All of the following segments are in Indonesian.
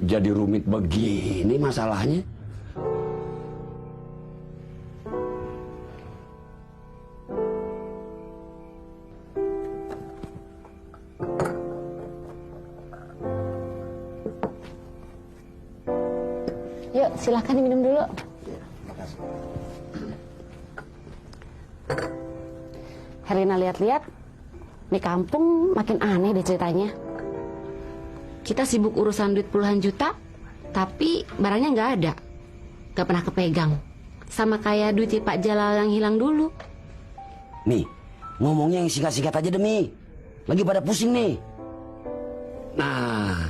jadi rumit begini masalahnya? Yuk, silahkan diminum dulu. Herlina lihat-lihat, di kampung makin aneh deh ceritanya. Kita sibuk urusan duit puluhan juta, tapi barangnya nggak ada, nggak pernah kepegang. Sama kayak duit Pak Jalal yang hilang dulu. Mi, ngomongnya yang singkat-singkat aja demi. Lagi pada pusing nih. Nah,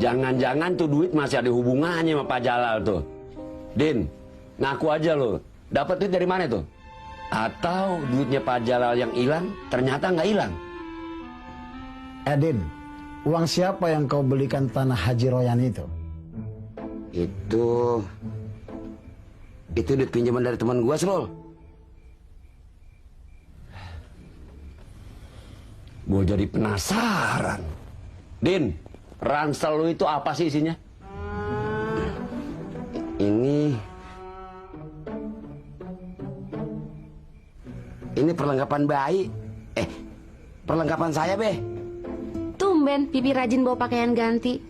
jangan-jangan tuh duit masih ada hubungannya sama Pak Jalal tuh. Din, ngaku aja lo, dapat duit dari mana tuh? Atau duitnya Pak Jalal yang hilang ternyata nggak hilang? Din, uang siapa yang kau belikan tanah Haji Royan itu? Itu duit pinjaman dari teman gua, Srol. Gua jadi penasaran. Din, ransel lu itu apa sih isinya? Ini perlengkapan bayi. Perlengkapan saya, Be. Tumben Pipi rajin bawa pakaian ganti.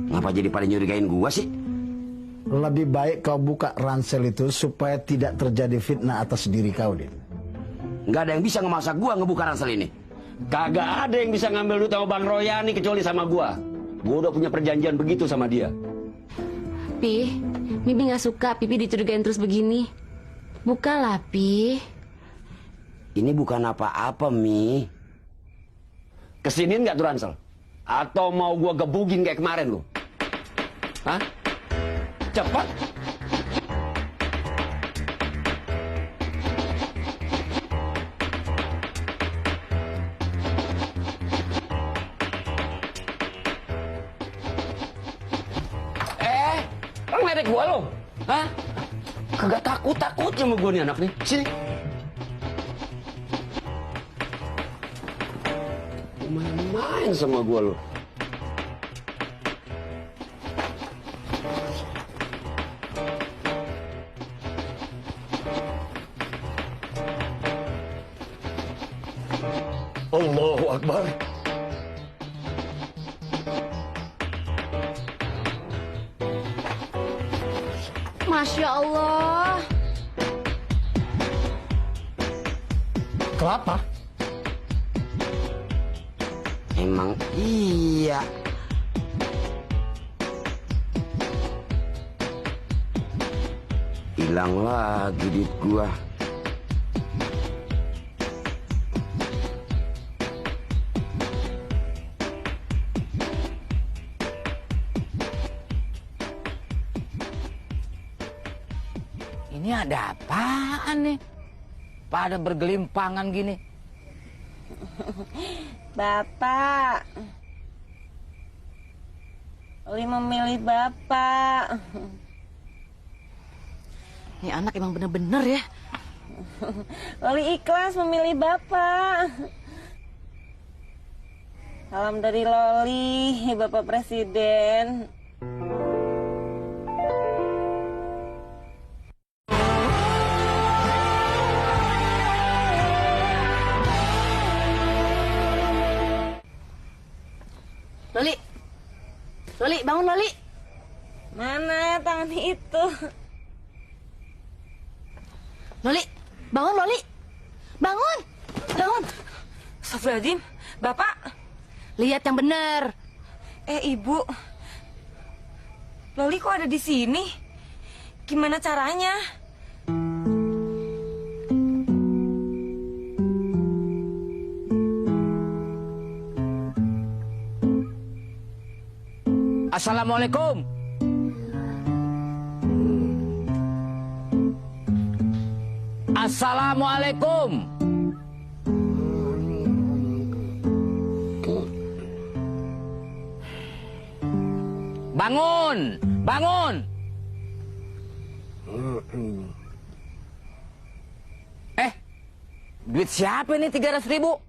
Ngapa jadi pada nyurigain gua sih? Lebih baik kau buka ransel itu supaya tidak terjadi fitnah atas diri kau, Din. Nggak ada yang bisa ngemaksa gua ngebuka ransel ini. Kagak ada yang bisa ngambil duit sama Bang Royani kecuali sama gua. Gua udah punya perjanjian begitu sama dia. Pi, Bibi nggak suka Pipi dicurigain terus begini. Bukalah, Pi. Ini bukan apa-apa, Mi. Kesiniin nggak tuh ransel? Atau mau gua gebugin kayak kemarin lu? Hah? Cepat! Lo ngeledek gua lo? Hah? Kagak takut-takutnya sama gua nih anak nih. Sini. Main-main sama gua lo. Allahu Akbar. Masya Allah. Kelapa? Emang iya. Hilang lagi duit gua. Ini ada apaan nih? Pada bergelimpangan gini. Bapak, Oli memilih Bapak. Ini anak emang bener-bener ya. Oli ikhlas memilih Bapak. Salam dari Loli, Bapak Presiden. Loli, Loli, bangun Loli. Mana tangan itu? Loli, bangun Loli. Bangun, bangun. Astagfirullahaladzim, Bapak. Lihat yang bener. Ibu. Loli kok ada di sini? Gimana caranya? Assalamualaikum. Assalamualaikum. Bangun, bangun. Duit siapa ini 300.000?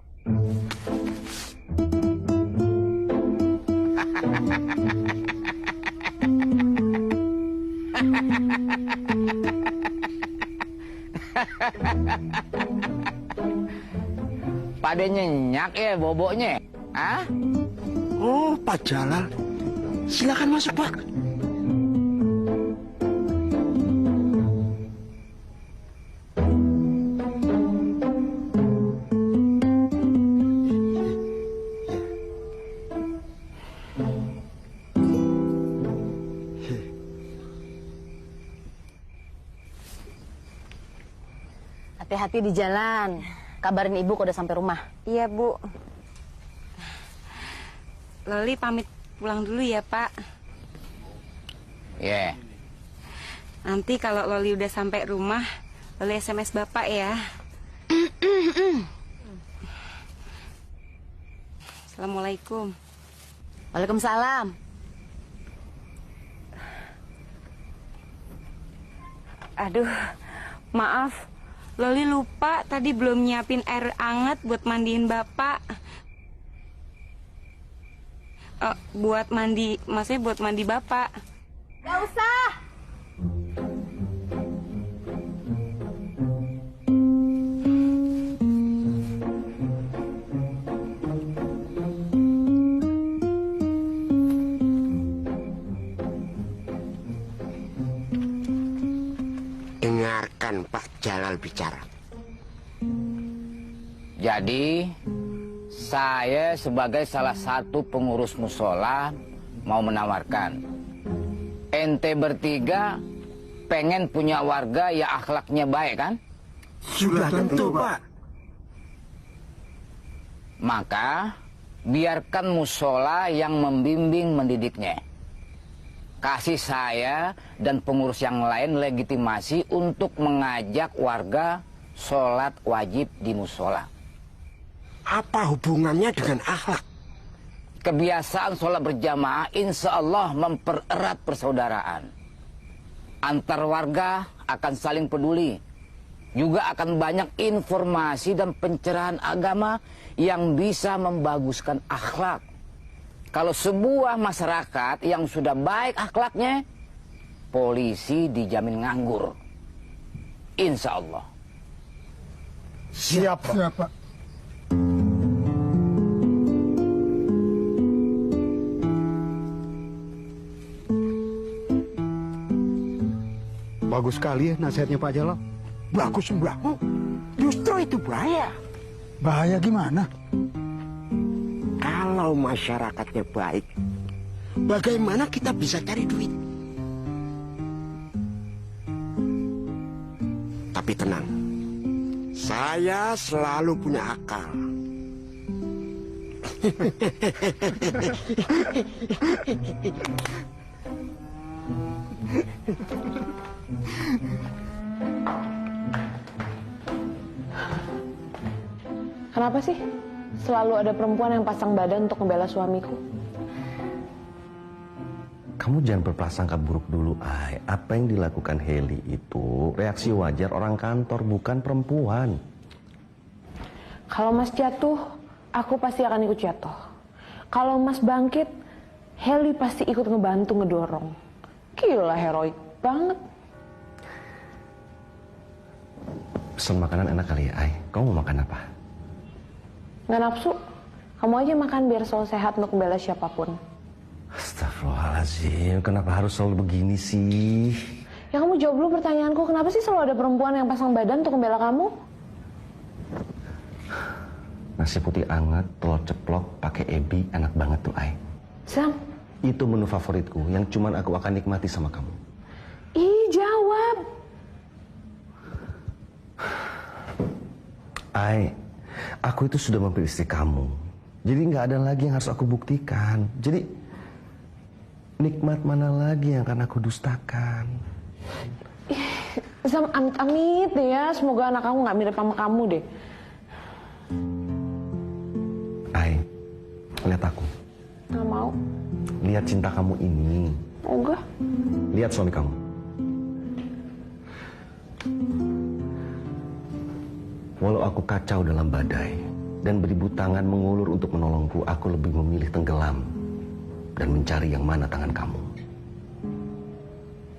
Pada nyenyak ya boboknya. Hah? Oh, Pak Jalal. Silakan masuk, Pak. Hati-hati di jalan. Kabarin ibu kalau udah sampai rumah. Iya, Bu. Loli pamit pulang dulu ya, Pak. Ya. Nanti kalau Loli udah sampai rumah, Loli SMS Bapak ya. Assalamualaikum. Waalaikumsalam. Aduh, maaf. Loli lupa tadi belum nyiapin air hangat buat mandiin Bapak. Buat mandi, maksudnya buat mandi Bapak. Gak usah. Dengarkan Pak Jalal bicara. Jadi saya sebagai salah satu pengurus musola mau menawarkan, ente bertiga pengen punya warga ya akhlaknya baik kan? Sudah tentu, Pak. Maka biarkan musola yang membimbing mendidiknya. Kasih saya dan pengurus yang lain legitimasi untuk mengajak warga sholat wajib di musola. Apa hubungannya dengan akhlak? Kebiasaan sholat berjamaah insya Allah mempererat persaudaraan. Antar warga akan saling peduli. Juga akan banyak informasi dan pencerahan agama yang bisa membaguskan akhlak. Kalau sebuah masyarakat yang sudah baik akhlaknya, polisi dijamin nganggur. Insya Allah. Siap, Pak. Bagus sekali ya nasihatnya Pak Jalal. Bagus, Mbak. Justru itu bahaya. Bahaya gimana? Kalau masyarakatnya baik, bagaimana kita bisa cari duit? Tapi tenang, saya selalu punya akal. Kenapa sih selalu ada perempuan yang pasang badan untuk membela suamiku? Kamu jangan berprasangka buruk dulu, Ai. Apa yang dilakukan Heli itu reaksi wajar orang kantor, bukan perempuan. Kalau Mas jatuh, aku pasti akan ikut jatuh. Kalau Mas bangkit, Heli pasti ikut ngebantu ngedorong. Gila, heroik banget. Pesan makanan enak kali ya, Ai. Kamu mau makan apa? Nggak nafsu, kamu aja makan biar selalu sehat untuk membela siapapun. Astagfirullahaladzim, kenapa harus selalu begini sih? Ya kamu jawab dulu pertanyaanku, kenapa sih selalu ada perempuan yang pasang badan untuk membela kamu? Nasi putih anget, telur ceplok, pakai ebi, enak banget tuh, Ai. Sam. Itu menu favoritku yang cuman aku akan nikmati sama kamu. Ih, jawab. Ai, aku itu sudah memilih istri kamu. Jadi nggak ada lagi yang harus aku buktikan. Jadi nikmat mana lagi yang akan aku dustakan? Sam, amit deh ya. Semoga anak kamu nggak mirip sama kamu deh. Ai, lihat aku. Nggak mau. Lihat cinta kamu ini. Enggak. Lihat suami kamu. Walau aku kacau dalam badai dan beribu tangan mengulur untuk menolongku, aku lebih memilih tenggelam dan mencari yang mana tangan kamu.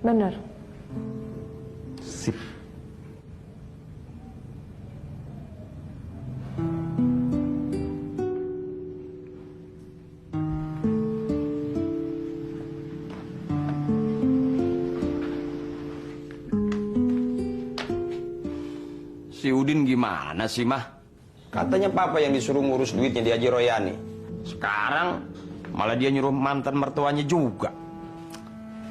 Bener. Sip. Si Udin gimana sih, Mah? Katanya papa yang disuruh ngurus duitnya di Haji Royani. Sekarang malah dia nyuruh mantan mertuanya juga.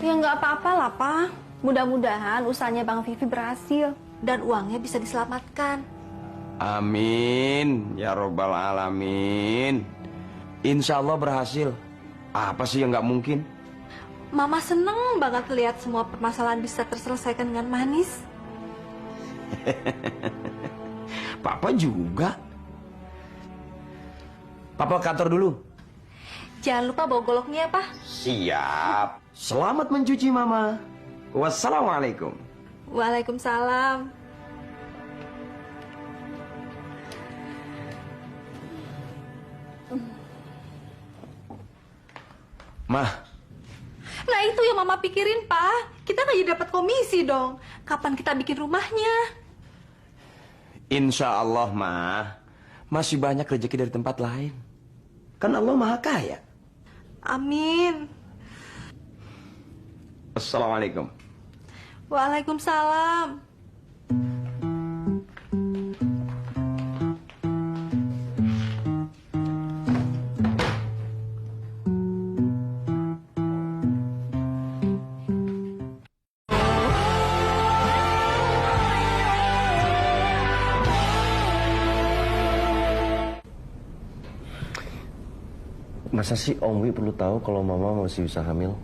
Ya nggak apa-apa lah, Pak. Mudah-mudahan usahanya Bang Vivi berhasil dan uangnya bisa diselamatkan. Amin, ya robbal alamin. Insya Allah berhasil. Apa sih yang nggak mungkin? Mama seneng banget lihat semua permasalahan bisa terselesaikan dengan manis. Papa juga. Papa kantor dulu. Jangan lupa bawa goloknya ya, Pak. Siap. Selamat mencuci, Mama. Wassalamualaikum. Waalaikumsalam. Mah, Nah itu yang Mama pikirin, Pak. Kita nggak jadi dapat komisi dong. Kapan kita bikin rumahnya? insya Allah, Mah, masih banyak rezeki dari tempat lain. Kan Allah Maha Kaya. Amin. Assalamualaikum. Waalaikumsalam. Masa sih Om Wi perlu tahu kalau Mama masih bisa hamil?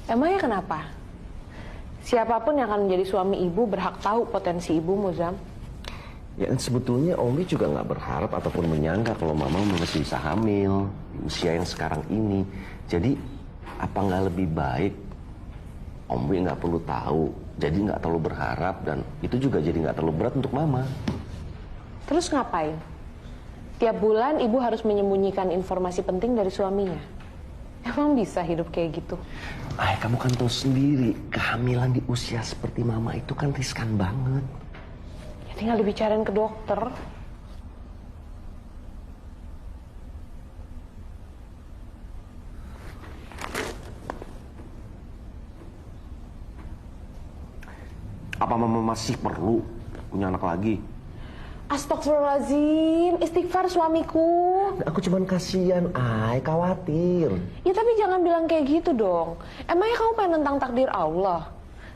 Emangnya kenapa? Siapapun yang akan menjadi suami ibu berhak tahu potensi ibu, Muzam. Ya sebetulnya Om Wi juga nggak berharap ataupun menyangka kalau Mama masih bisa hamil di usia yang sekarang ini. Jadi apa nggak lebih baik Om Wi nggak perlu tahu, jadi nggak terlalu berharap dan itu juga jadi nggak terlalu berat untuk Mama. Terus ngapain? Tiap bulan ibu harus menyembunyikan informasi penting dari suaminya. Emang bisa hidup kayak gitu? Ay, kamu kan tahu sendiri, kehamilan di usia seperti Mama itu kan riskan banget. Ya tinggal dibicarain ke dokter. Apa Mama masih perlu punya anak lagi? Astagfirullahaladzim, istighfar suamiku. Aku cuman kasihan, Ay, khawatir. Ya tapi jangan bilang kayak gitu dong. Emangnya kamu pengen tentang takdir Allah?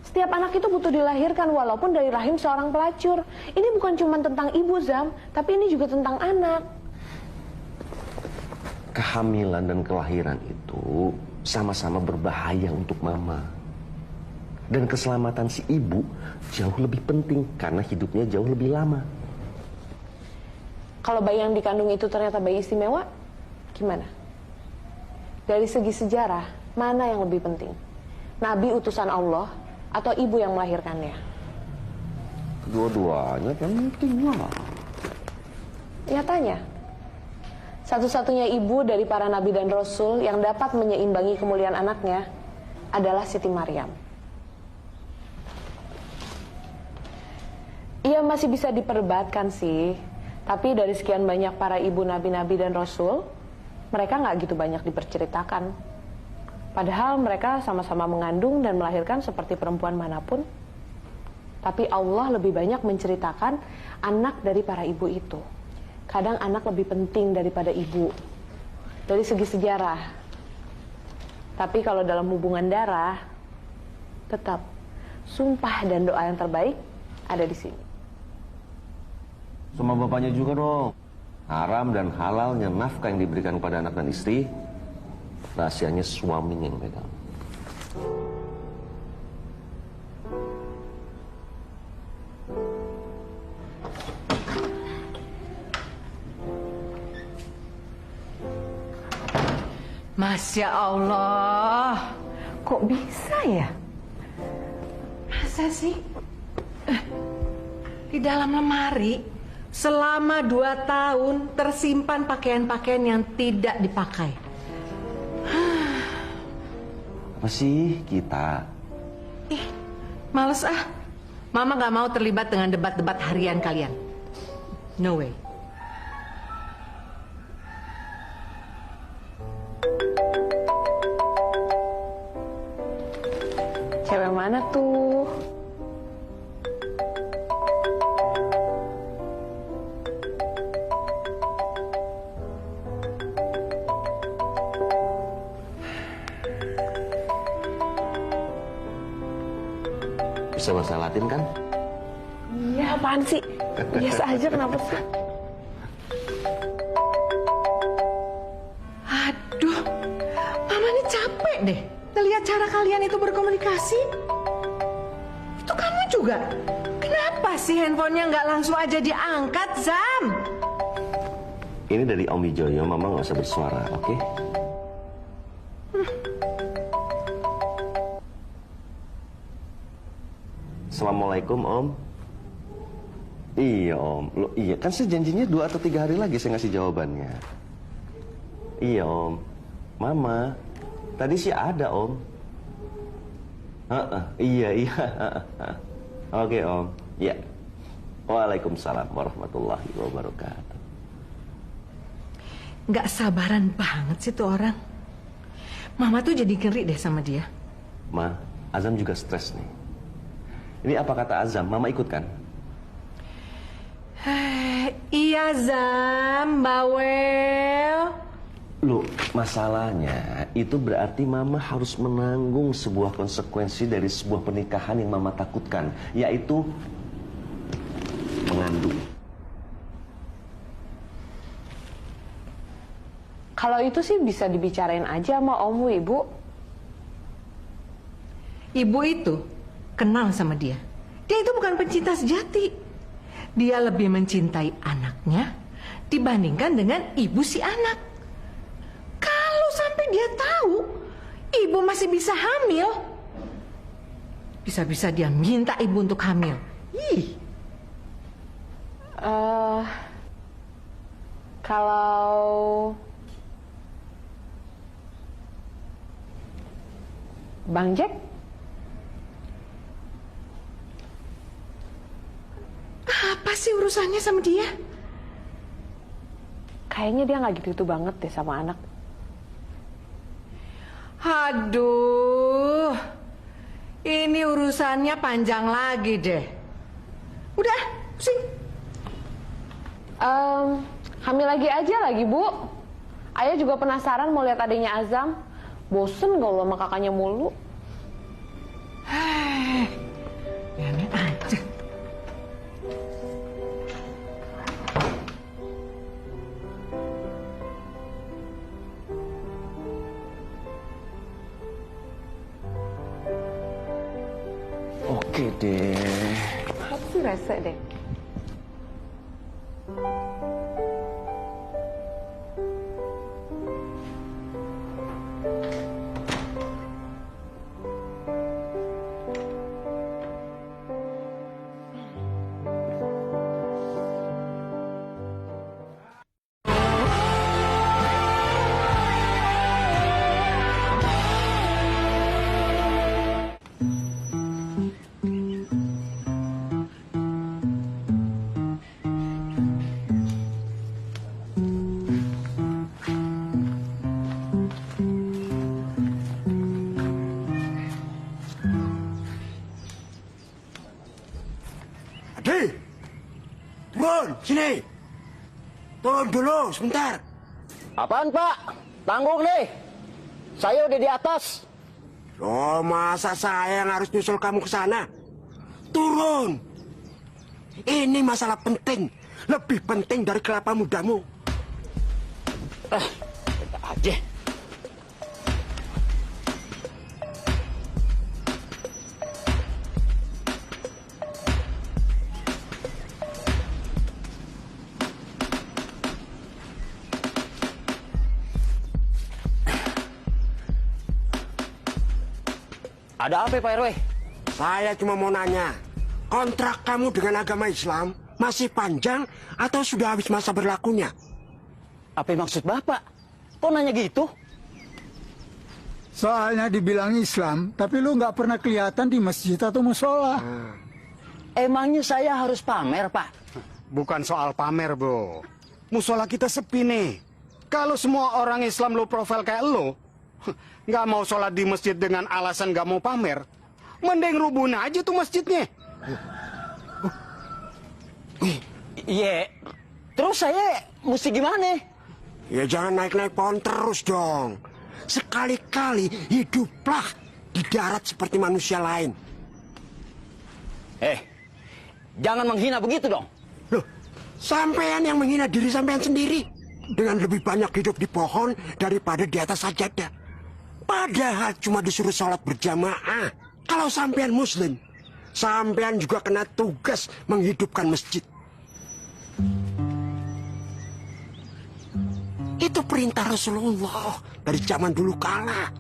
Setiap anak itu butuh dilahirkan walaupun dari rahim seorang pelacur. Ini bukan cuma tentang ibu, Zam, tapi ini juga tentang anak. Kehamilan dan kelahiran itu sama-sama berbahaya untuk Mama. Dan keselamatan si ibu jauh lebih penting karena hidupnya jauh lebih lama. Kalau bayi yang dikandung itu ternyata bayi istimewa, gimana? Dari segi sejarah, mana yang lebih penting? Nabi utusan Allah atau ibu yang melahirkannya? Kedua-duanya penting lah. Nyatanya, satu-satunya ibu dari para nabi dan rasul yang dapat menyeimbangi kemuliaan anaknya adalah Siti Maryam. Ia masih bisa diperdebatkan sih, tapi dari sekian banyak para ibu nabi-nabi dan rasul, mereka nggak gitu banyak diperceritakan. Padahal mereka sama-sama mengandung dan melahirkan seperti perempuan manapun. Tapi Allah lebih banyak menceritakan anak dari para ibu itu. Kadang anak lebih penting daripada ibu dari segi sejarah. Tapi kalau dalam hubungan darah, tetap sumpah dan doa yang terbaik ada di sini. Sama bapaknya juga dong. Haram dan halalnya nafkah yang diberikan kepada anak dan istri, rahasianya suaminya yang pegang. Masya Allah, kok bisa ya? Masa sih? Di dalam lemari selama 2 tahun tersimpan pakaian-pakaian yang tidak dipakai. Apa sih kita? Males ah. Mama gak mau terlibat dengan debat-debat harian kalian. No way. Cewek mana tuh? Bisa bahasa Latin kan? Iya, apaan sih? Biasa aja, kenapa sih? Aduh, Mama ini capek deh ngelihat cara kalian itu berkomunikasi. Itu kamu juga. Kenapa sih handphonenya nggak langsung aja diangkat, Zam? Ini dari Om Wijoyo, Mama nggak usah bersuara, oke? Assalamualaikum, Om. Iya, Om. Loh, iya, kan saya janjinya 2 atau 3 hari lagi saya ngasih jawabannya. Iya, Om. Mama, tadi sih ada, Om. Iya. Oke, Om. Ya. Waalaikumsalam warahmatullahi wabarakatuh. Nggak sabaran banget sih tuh orang. Mama tuh jadi ngeri deh sama dia. Ma, Azam juga stres nih. Ini apa kata Azam? Mama ikut kan? Iya, Zam, bawel. Loh, masalahnya itu berarti Mama harus menanggung sebuah konsekuensi dari sebuah pernikahan yang Mama takutkan, yaitu mengandung. Kalau itu sih bisa dibicarain aja sama Om Wi, Bu. Ibu itu kenal sama dia. Dia itu bukan pencinta sejati. Dia lebih mencintai anaknya dibandingkan dengan ibu si anak. Kalau sampai dia tahu ibu masih bisa hamil, bisa-bisa dia minta ibu untuk hamil. Ih. Kalau Bang Jack? Apa sih urusannya sama dia? Kayaknya dia nggak gitu-gitu banget deh sama anak. Aduh, ini urusannya panjang lagi deh. Udah, pusing. Hamil lagi aja lagi, Bu. Ayah juga penasaran mau lihat adiknya Azam. Bosen gaul sama kakaknya mulu. Aneh aja. Oke deh. Aku sih rese deh. Adi, turun sini. Turun dulu sebentar. Apaan, Pak? Tanggung nih. Saya udah di atas. Oh, masa saya yang harus nyusul kamu ke sana? Turun. Ini masalah penting. Lebih penting dari kelapa mudamu. Kita aja. Ada apa, Pak RW? Saya cuma mau nanya, kontrak kamu dengan agama Islam masih panjang atau sudah habis masa berlakunya? Apa maksud Bapak? Kok nanya gitu? Soalnya dibilang Islam, tapi lu nggak pernah kelihatan di masjid atau musola. Emangnya saya harus pamer, Pak? Bukan soal pamer, Bro. Musola kita sepi nih. Kalau semua orang Islam low profile kayak lo, nggak mau sholat di masjid dengan alasan nggak mau pamer, mending rubuhin aja tuh masjidnya. Iya. Terus saya mesti gimana? Ya jangan naik-naik pohon terus dong. Sekali-kali hiduplah di darat seperti manusia lain. Jangan menghina begitu dong. Loh, sampean yang menghina diri sampean sendiri. Dengan lebih banyak hidup di pohon daripada di atas sajadah. Padahal cuma disuruh sholat berjamaah. Kalau sampean muslim, sampean juga kena tugas menghidupkan masjid. Itu perintah Rasulullah dari zaman dulu kala.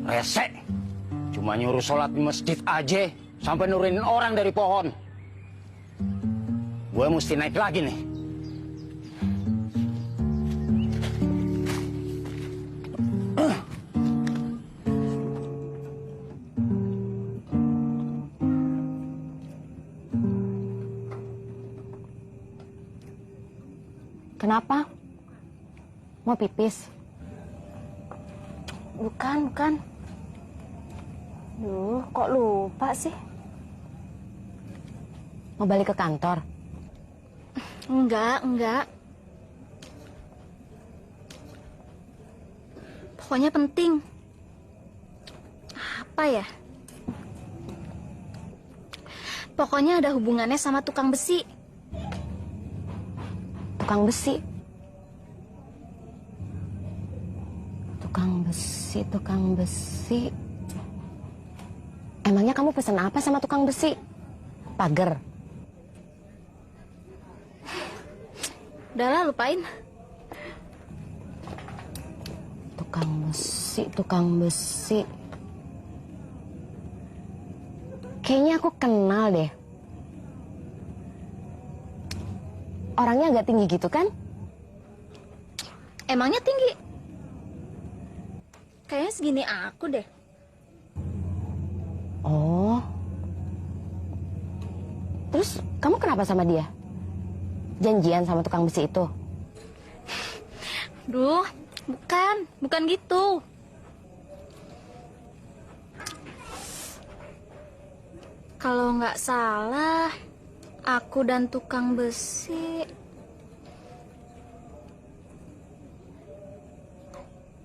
Rese, cuma nyuruh sholat di masjid aja, sampai nurunin orang dari pohon. Gue mesti naik lagi nih. Kenapa? Mau pipis? Bukan. Duh, kok lupa sih? Mau balik ke kantor? Enggak. Pokoknya penting. Apa ya? Pokoknya ada hubungannya sama tukang besi. Tukang besi? Tukang besi. Emangnya kamu pesen apa sama tukang besi? Pagar? Udahlah, lupain. Tukang besi. Kayaknya aku kenal deh. Orangnya agak tinggi gitu kan? Emangnya tinggi? Kayaknya segini aku deh. Oh. Terus kamu kenapa sama dia? Janjian sama tukang besi itu? Duh, bukan gitu. Kalau nggak salah, aku dan tukang besi.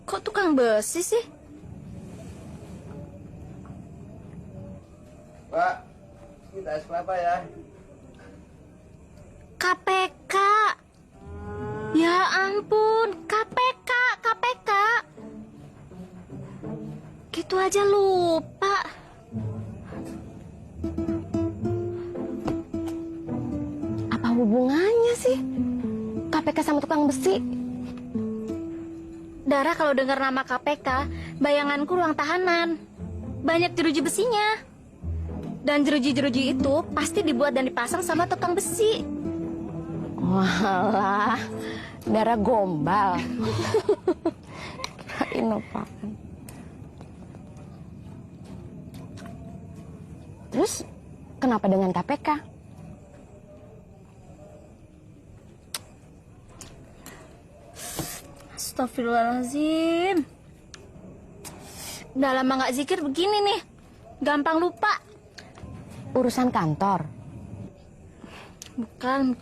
Kok tukang besi sih? Pak, minta es kelapa ya. KPK. Ya ampun, KPK. Gitu aja lupa. Apa hubungannya sih KPK sama tukang besi? Dara kalau dengar nama KPK, bayanganku ruang tahanan. Banyak jeruji besinya. Dan jeruji-jeruji itu pasti dibuat dan dipasang sama tukang besi. Walah, Dara gombal. Kirain apaan. Terus kenapa dengan KPK? Astagfirullahaladzim. Udah lama gak zikir begini nih. Gampang lupa. Urusan kantor? Bukan.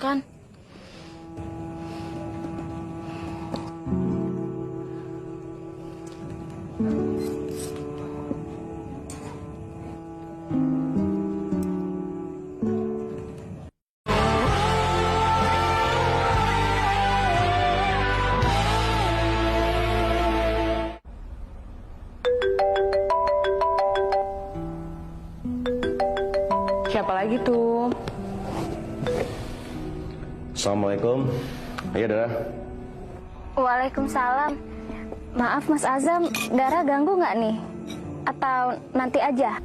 Siapa lagi tuh? Assalamualaikum. Iya, Dara. Waalaikumsalam. Maaf Mas Azam, Dara ganggu nggak nih? Atau nanti aja?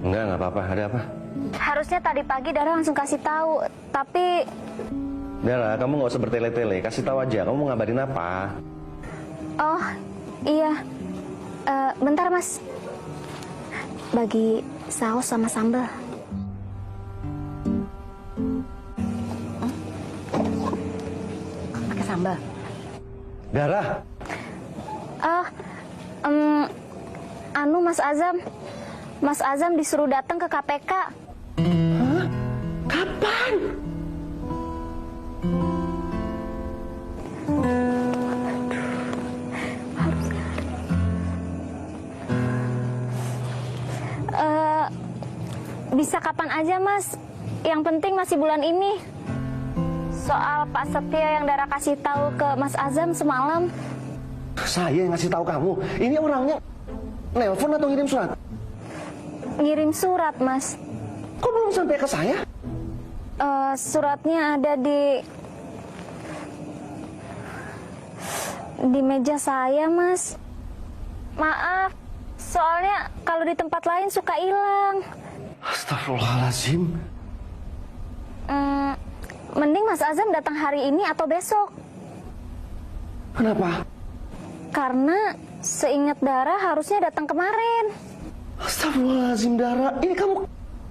Nggak apa-apa. Ada apa? Harusnya tadi pagi Dara langsung kasih tahu, tapi... Dara, kamu nggak usah bertele-tele. Kasih tahu aja. Kamu mau ngabarin apa? Oh, iya. Bentar Mas. Bagi saus sama sambal. Pakai sambal? Dara. Anu Mas Azam. Mas Azam disuruh datang ke KPK. Hah? Kapan? Bisa kapan aja, Mas. Yang penting masih bulan ini. Soal Pak Setia yang Dara kasih tahu ke Mas Azam semalam. Saya yang ngasih tahu kamu. Ini orangnya nelpon atau ngirim surat? Ngirim surat, Mas. Kok belum sampai ke saya? Suratnya ada di meja saya, Mas. Maaf, soalnya kalau di tempat lain suka hilang. Astagfirullahaladzim. Mending Mas Azam datang hari ini atau besok. Kenapa? Karena seingat Dara harusnya datang kemarin. Astagfirullahaladzim, Dara. Ini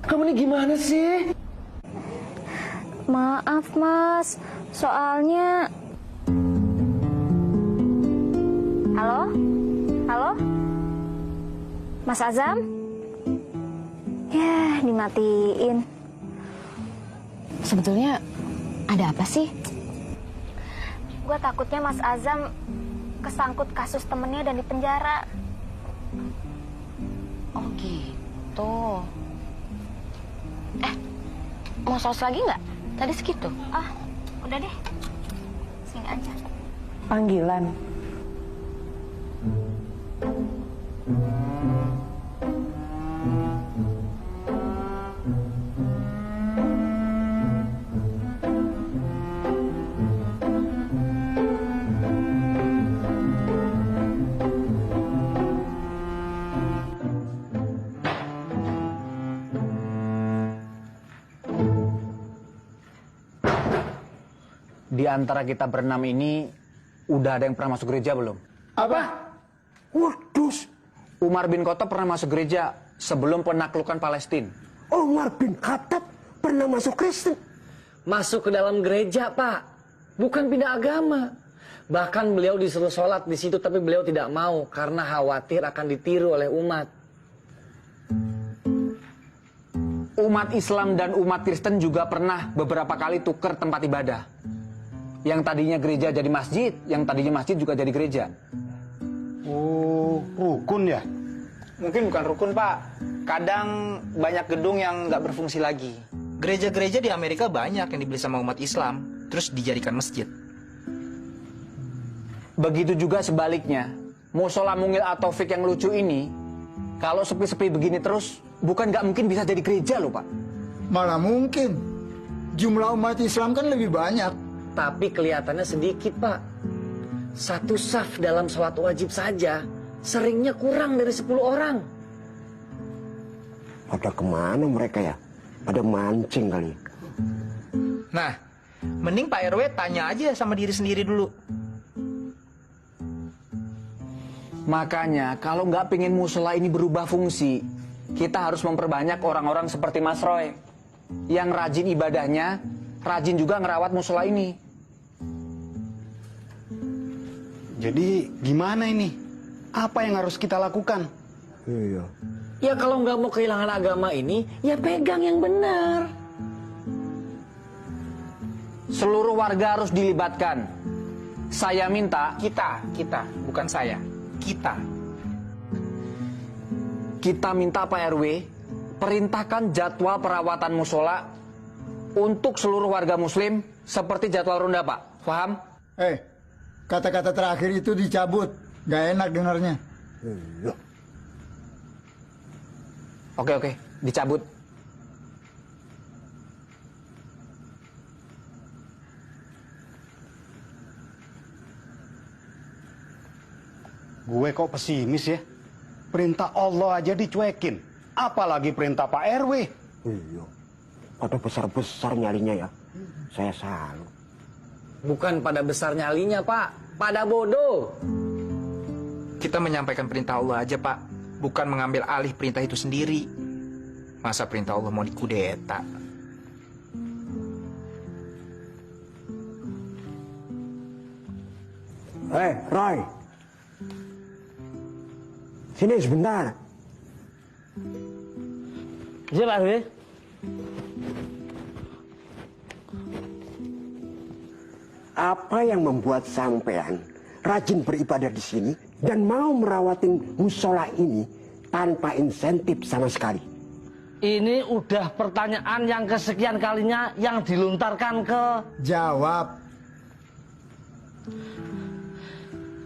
kamu ini gimana sih? Maaf, Mas. Soalnya... Halo? Halo? Mas Azam? Ya, dimatiin. Sebetulnya ada apa sih? Gue takutnya Mas Azam kesangkut kasus temennya dan dipenjara. Oh gitu. Mau saus lagi nggak? Tadi segitu. Ah, udah deh. Sini aja. Panggilan. Di antara kita berenam ini, udah ada yang pernah masuk gereja belum? Apa? Waduh. Umar bin Khattab pernah masuk gereja sebelum penaklukan Palestina. Umar bin Khattab pernah masuk Kristen? Masuk ke dalam gereja, Pak. Bukan pindah agama. Bahkan beliau disuruh sholat di situ, tapi beliau tidak mau karena khawatir akan ditiru oleh umat. Umat Islam dan umat Kristen juga pernah beberapa kali tuker tempat ibadah. Yang tadinya gereja jadi masjid, yang tadinya masjid juga jadi gereja. Oh, rukun ya? Mungkin bukan rukun, Pak. Kadang banyak gedung yang nggak berfungsi lagi. Gereja-gereja di Amerika banyak yang dibeli sama umat Islam, terus dijadikan masjid. Begitu juga sebaliknya. Musola Mungil Ataufik yang lucu ini, kalau sepi-sepi begini terus, bukan nggak mungkin bisa jadi gereja loh, Pak. Malah mungkin. Jumlah umat Islam kan lebih banyak. Tapi kelihatannya sedikit, Pak. Satu saf dalam sholat wajib saja seringnya kurang dari 10 orang. Pada kemana mereka ya? Pada mancing kali. Nah, mending Pak RW tanya aja sama diri sendiri dulu. Makanya kalau nggak pengen musola ini berubah fungsi, kita harus memperbanyak orang-orang seperti Mas Roy. Yang rajin ibadahnya, rajin juga ngerawat musola ini. Jadi gimana ini? Apa yang harus kita lakukan? Iya. Ya kalau nggak mau kehilangan agama ini, ya pegang yang benar. Seluruh warga harus dilibatkan. Saya minta kita, bukan saya. Kita minta Pak RW perintahkan jadwal perawatan musola untuk seluruh warga muslim seperti jadwal ronda, Pak. Paham? Kata-kata terakhir itu dicabut. Gak enak dengarnya. Oke, dicabut. Gue kok pesimis ya? Perintah Allah aja dicuekin. Apalagi perintah Pak RW. Iya. Pada besar-besar nyalinya ya. Saya salut. Bukan pada besar nyalinya, Pak. Pada bodoh. Kita menyampaikan perintah Allah aja, Pak. Bukan mengambil alih perintah itu sendiri. Masa perintah Allah mau dikudeta? Roy. Sini sebentar. Iya, Pak RW. Apa yang membuat sampean rajin beribadah di sini dan mau merawatin musola ini tanpa insentif sama sekali? Ini udah pertanyaan yang kesekian kalinya yang dilontarkan ke... Jawab.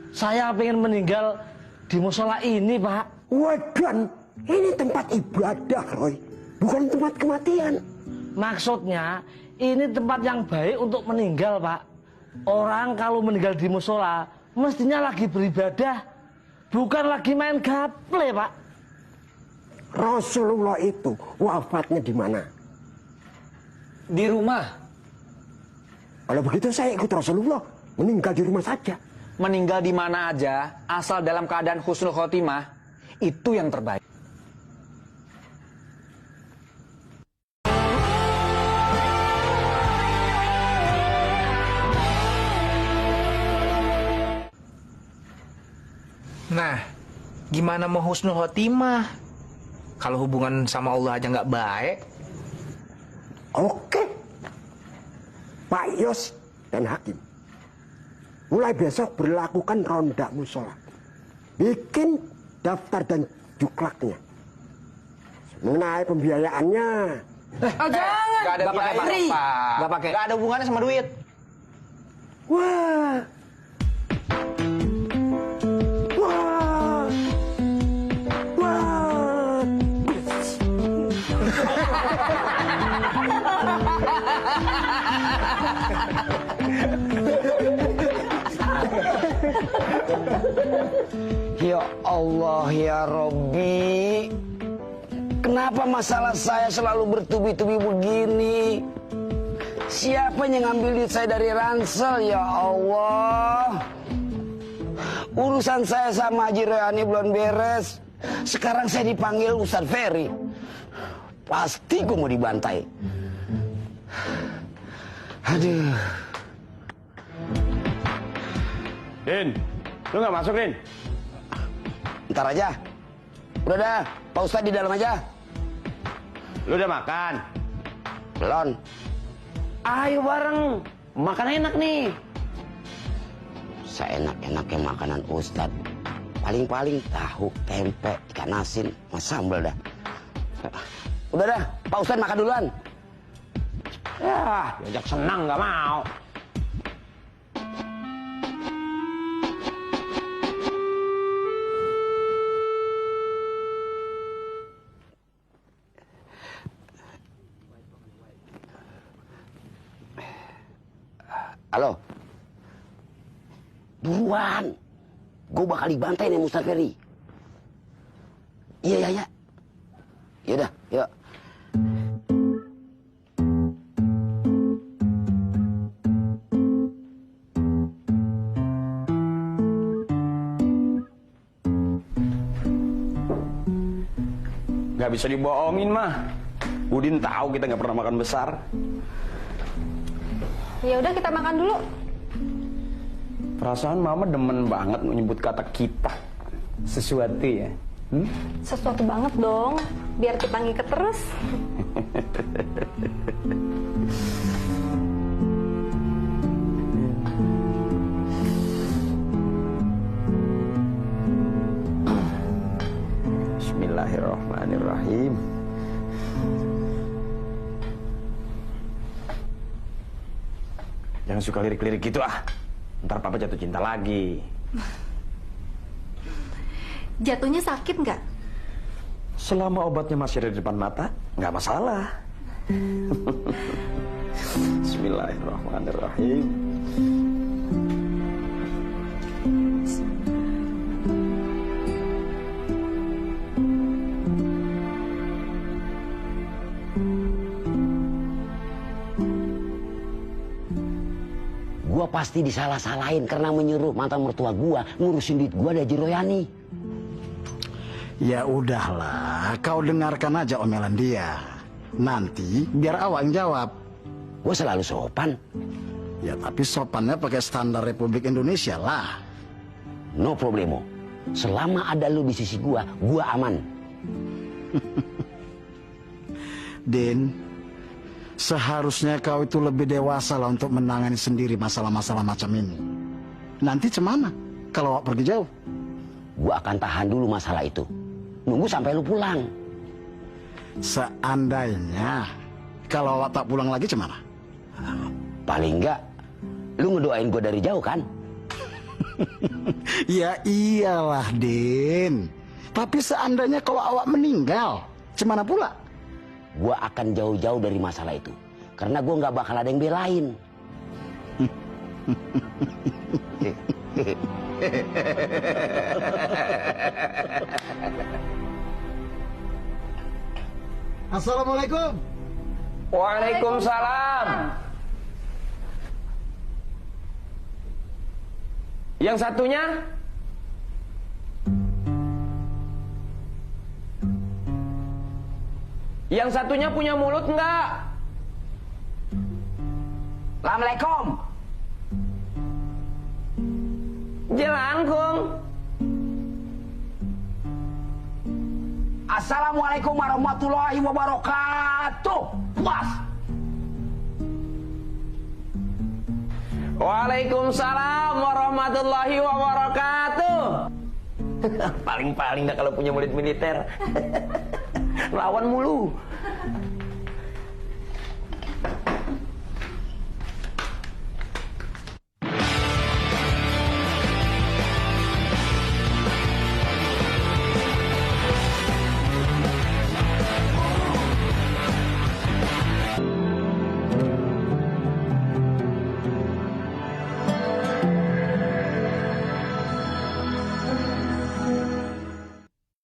Saya pengen meninggal di musola ini, Pak. Wadan, ini tempat ibadah, Roy. Bukan tempat kematian. Maksudnya, ini tempat yang baik untuk meninggal, Pak. Orang kalau meninggal di musola, mestinya lagi beribadah. Bukan lagi main gaple, Pak. Rasulullah itu wafatnya di mana? Di rumah. Kalau begitu saya ikut Rasulullah, meninggal di rumah saja. Meninggal di mana aja, asal dalam keadaan husnul khotimah, itu yang terbaik. Nah, gimana mau husnul khotimah? Kalau hubungan sama Allah aja nggak baik. Oke, Pak Yos dan Hakim, mulai besok berlakukan ronda musola. Bikin daftar dan juklaknya. Mengenai pembiayaannya. Jangan. Gak ada biaya, Pak. Gak pakai. Gak ada hubungannya sama duit. Wah. Wah. Wah. Ya Allah, ya Robbi, kenapa masalah saya selalu bertubi-tubi begini? Siapa yang ngambil duit saya dari ransel, ya Allah? Urusan saya sama Haji Royani belum beres. Sekarang saya dipanggil Ustadz Ferry. Pasti gue mau dibantai. Aduh. Din, lu nggak masuk, Din? Ntar aja. Udah dah, Pak Ustadz di dalam aja. Lu udah makan? Belum. Ayo bareng, makan enak nih. Seenak-enaknya makanan Ustadz. Paling-paling tahu, tempe, ikan asin, sama sambal dah. Udah dah, Pak Ustadz makan duluan. Ya, diajak senang nggak mau. Halo. Buruan. Gue bakal dibantai nih Ustadz Ferry. Iya, iya, iya. Yaudah, yuk. Gak bisa dibohongin mah. Udin tahu kita nggak pernah makan besar. Ya udah kita makan dulu. Perasaan mama demen banget nyebut kata kita. Sesuatu ya. Sesuatu banget dong, biar kita ngiket terus. Bismillahirrahmanirrahim. Jangan suka lirik-lirik gitu ah. Ntar papa jatuh cinta lagi. Jatuhnya sakit nggak? Selama obatnya masih ada di depan mata, nggak masalah. Bismillahirrahmanirrahim. Gua pasti disalah-salahin karena menyuruh mantan mertua gua ngurusin duit gua dari Haji Royani. Ya udahlah, kau dengarkan aja omelan dia. Nanti biar awak yang jawab. Gua selalu sopan. Ya tapi sopannya pakai standar Republik Indonesia lah. No problemo. Selama ada lu di sisi gua aman. Din, seharusnya kau itu lebih dewasa lah untuk menangani sendiri masalah-masalah macam ini. Nanti cemana kalau awak pergi jauh? Gua akan tahan dulu masalah itu. Nunggu sampai lu pulang. Seandainya kalau awak tak pulang lagi cemana? Paling enggak, lu ngedoain gue dari jauh kan? Ya iyalah, Din. Tapi seandainya kalau awak meninggal, cemana pula? Gue akan jauh-jauh dari masalah itu. Karena gue nggak bakal ada yang belain. Assalamualaikum. Waalaikumsalam. Yang satunya? Yang satunya punya mulut enggak? Assalamualaikum. Jelangkung. Assalamualaikum warahmatullahi wabarakatuh. Puas. Waalaikumsalam warahmatullahi wabarakatuh. Paling-paling dah kalau punya murid militer. Lawan mulu.